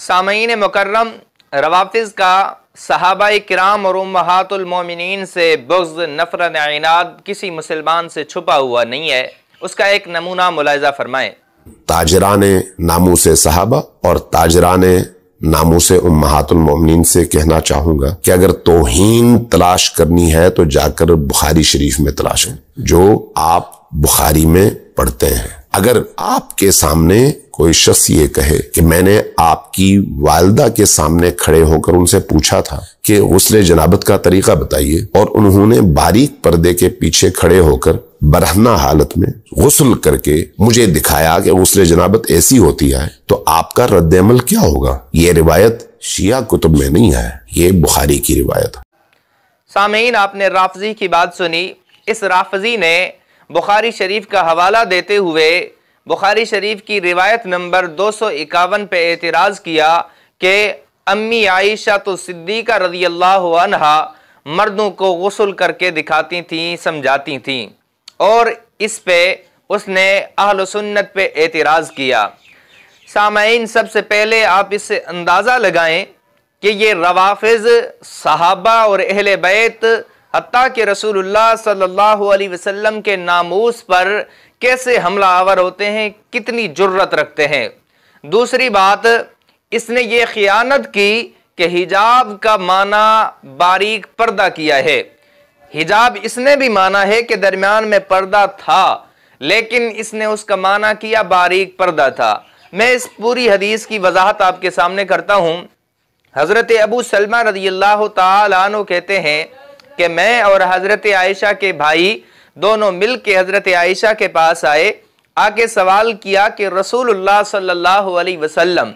सामईन मुकर्रम, रवाफिज का सहाबाए किराम और उम्महातुल मोमिनीन से बुग़्ज़, नफ़रत, इनाद किसी मुसलमान से छुपा हुआ नहीं है। उसका एक नमूना मुलाहिज़ा फरमाएं। ताजराने नामूसे सहाबा और ताजराने नामूसे उम्महातुल मोमिनीन से कहना चाहूंगा कि अगर तौहीन तलाश करनी है तो जाकर बुखारी शरीफ में तलाशें, जो आप बुखारी में पढ़ते हैं। अगर आपके सामने कोई शख्स ये कहे कि मैंने आपकी वालिदा के सामने खड़े होकर उनसे पूछा था कि गुस्ले जनाबत का तरीका बताइए, और उन्होंने बारीक पर्दे के पीछे खड़े होकर बरहना हालत में गुस्ल करके मुझे दिखाया कि गुस्ले जनाबत ऐसी होती है, तो आपका रद्द अमल क्या होगा? ये रिवायत शिया कुतुब में नहीं है, ये बुखारी की रिवायत है। सामीन, आपने राफजी की बात सुनी। इस राफजी ने बुखारी शरीफ का हवाला देते हुए बुखारी शरीफ की रिवायत नंबर 251 पे एतराज़ किया कि अम्मी आयशा तो सिद्दीक़ा रज़ियल्लाहु अन्हा मर्दों को गुस्ल करके दिखाती थीं, समझाती थीं, और इस पे उसने अहल सुन्नत पे एतराज़ किया। सामईन, सबसे पहले आप इससे अंदाज़ा लगाएं कि ये रवाफिज़ सहाबा और अहले बैत हत्ता कि रसूलुल्लाह सल्लल्लाहु अलैहि वसल्लम के नामूस पर कैसे हमला आवर होते हैं, कितनी जुर्रत रखते हैं। दूसरी बात, इसने ये खियानत की कि हिजाब का माना बारीक पर्दा किया है। हिजाब इसने भी माना है कि दरमियान में पर्दा था, लेकिन इसने उसका माना किया बारीक पर्दा था। मैं इस पूरी हदीस की वजाहत आपके सामने करता हूँ। हज़रत अबू सलमा रज़ियल्लाहु ताला अन्हु कहते हैं कि मैं और हज़रत आयशा के भाई दोनों मिल के हज़रत आयशा के पास आए, आके सवाल किया कि रसूलुल्लाह सल्लल्लाहु अलैहि वसल्लम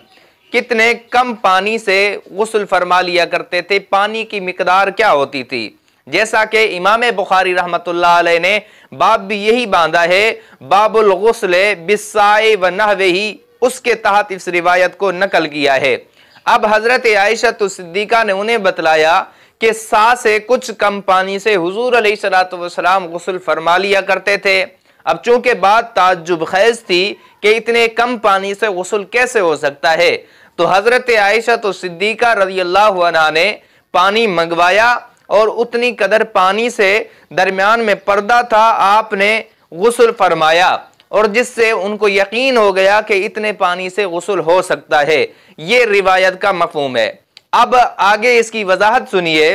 कितने कम पानी से गुस्ल फरमा लिया करते थे, पानी की मिकदार क्या होती थी। जैसा कि इमाम बुखारी रहमतुल्लाह अलैह ने बाब भी यही बांधा है, बाबुल गुस्ल बिस्साए व नहवेही, उसके तहत इस रिवायत को नकल किया है। अब हज़रत आयशा तो सिद्दीक़ा ने उन्हें बतलाया कि सा से कुछ कम पानी से हुजूर अलैहिस्सलातु वस्सलाम गुस्ल फरमा लिया करते थे। अब चूंकि बात ताज्जुब खैज थी कि इतने कम पानी से गुस्ल कैसे हो सकता है, तो हज़रत आयशा तो सिद्दीक़ा रज़ियल्लाहु अन्हा ने पानी मंगवाया और उतनी कदर पानी से दरमियान में पर्दा था, आपने गुस्ल फरमाया, और जिससे उनको यकीन हो गया कि इतने पानी से गुस्ल हो सकता है। ये रिवायत का मफहूम है। अब आगे इसकी वजाहत सुनिए।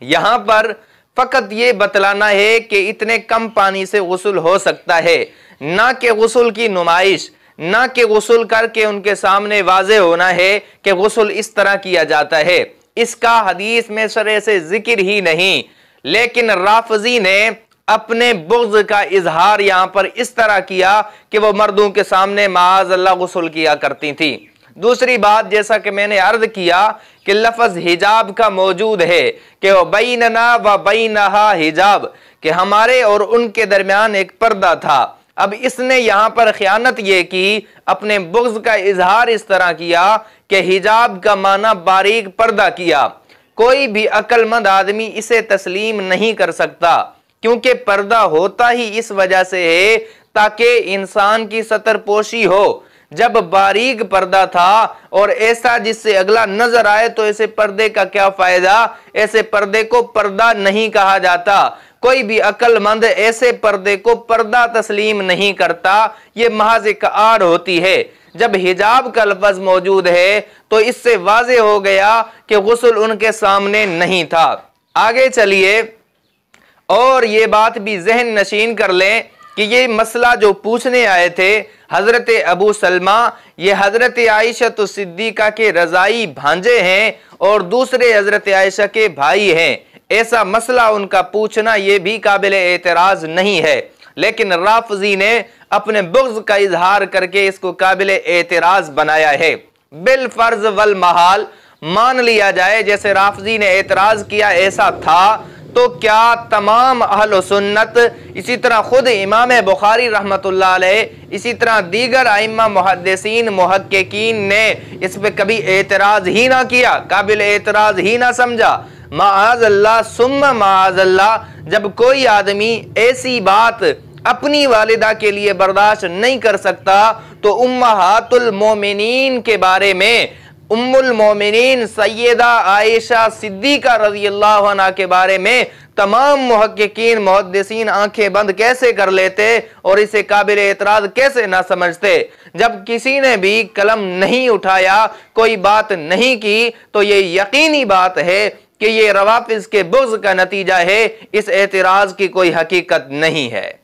यहां पर फकत ये बतलाना है कि इतने कम पानी से गुस्ल हो सकता है, ना कि गुस्ल की नुमाइश, ना कि गुस्ल करके उनके सामने वाज़े होना है कि गुस्ल इस तरह किया जाता है। इसका हदीस में सरे से जिक्र ही नहीं, लेकिन राफजी ने अपने बुग़्ज़ का इजहार यहां पर इस तरह किया कि वो मर्दों के सामने माअज़ल्लाह गुस्ल किया करती थी। दूसरी बात, जैसा कि मैंने अर्ज किया कि लफ्ज़ हिजाब का मौजूद है कि वह बैनना व बैनहा हिजाब, कि हमारे और उनके दरमियान एक पर्दा था। अब इसने यहाँ पर खयानत ये की, अपने बुग़्ज़ का इजहार इस तरह किया कि हिजाब का माना बारीक पर्दा किया। कोई भी अक्लमंद आदमी इसे तस्लीम नहीं कर सकता, क्योंकि पर्दा होता ही इस वजह से है ताकि इंसान की सतरपोशी हो। जब बारीक पर्दा था और ऐसा जिससे अगला नजर आए तो ऐसे पर्दे का क्या फायदा, ऐसे पर्दे को पर्दा नहीं कहा जाता। कोई भी अक्लमंद ऐसे पर्दे को पर्दा तस्लीम नहीं करता, ये महज एक आड़ होती है। जब हिजाब का लफ्ज़ मौजूद है तो इससे वाज़े हो गया कि गुस्ल उनके सामने नहीं था। आगे चलिए और ये बात भी जहन नशीन कर लें कि ये मसला जो पूछने आए थे हज़रत अबू सलमा, ये हज़रत आयशा तो सिद्दीक़ा के रज़ाई भांजे हैं और दूसरे हज़रत आयशा के भाई हैं। ऐसा मसला उनका पूछना ये भी काबिल एतराज़ नहीं है, लेकिन राफजी ने अपने बुग़्ज़ का इजहार करके इसको काबिल एतराज़ बनाया है। बिल फ़र्ज़ वल महाल मान लिया जाए जैसे राफजी ने एतराज़ किया ऐसा था, तो क्या तमाम अहल सुन्नत, इसी तरह खुद इमाम बुखारी रहमतुल्लाह अलैह, इसी तरह दीगर आइम्मा मुहद्दिसीन मुहक्किकीन ने इस पे कभी एतराज़ ही ना किया, काबिल एतराज़ ही ना समझा? माअज़ल्लाह सुम्मा माअज़ल्लाह, जब कोई आदमी ऐसी बात अपनी वालिदा के लिए बर्दाश्त नहीं कर सकता तो उम्महातुल मोमिनीन के बारे में उम्मुल मोमिनीन सैयदा आयशा सिद्दीका रज़ियल्लाहु अन्हा के बारे में तमाम मुहक्किकीन मुहद्दिसीन आंखें बंद कैसे कर लेते और इसे काबिल एतराज कैसे ना समझते। जब किसी ने भी कलम नहीं उठाया, कोई बात नहीं की, तो ये यकीनी बात है कि ये रवाफिज के बुग़्ज़ का नतीजा है, इस एतराज की कोई हकीकत नहीं है।